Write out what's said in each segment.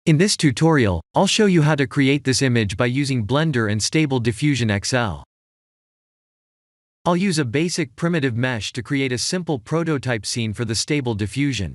In this tutorial, I'll show you how to create this image by using Blender and Stable Diffusion XL. I'll use a basic primitive mesh to create a simple prototype scene for the Stable Diffusion.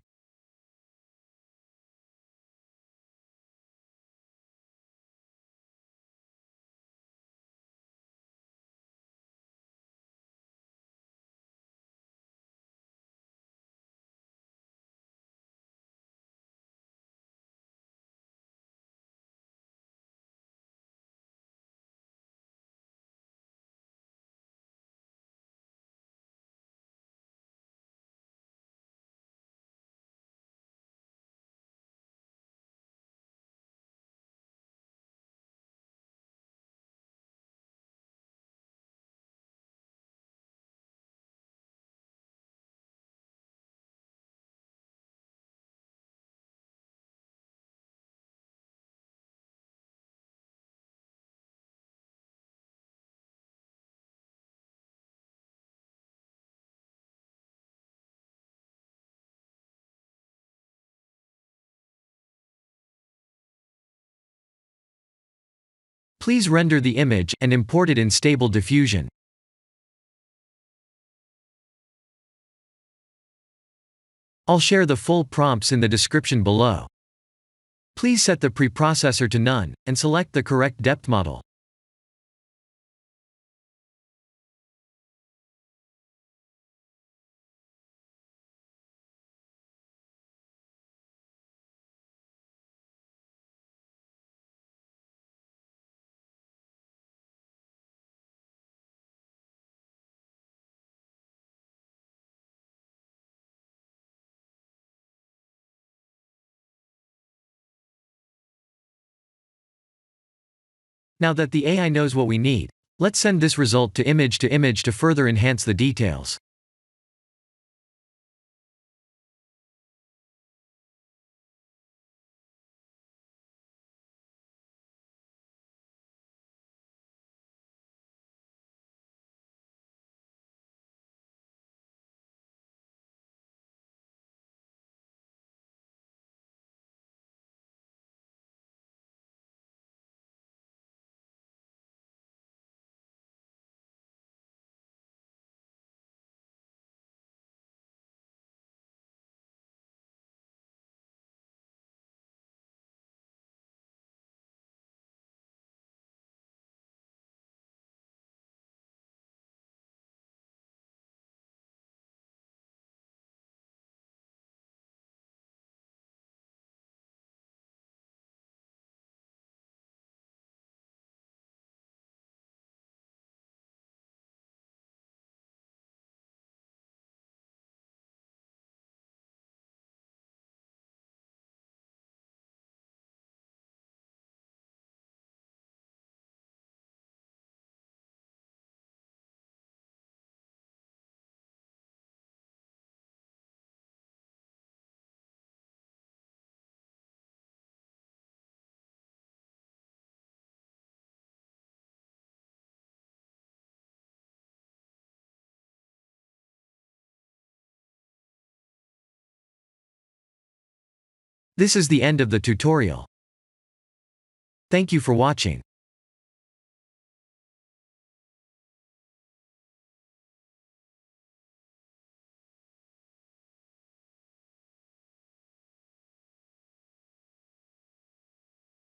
Please render the image and import it in Stable Diffusion. I'll share the full prompts in the description below. Please set the preprocessor to none, and select the correct depth model. Now that the AI knows what we need, let's send this result to image to further enhance the details. This is the end of the tutorial. Thank you for watching.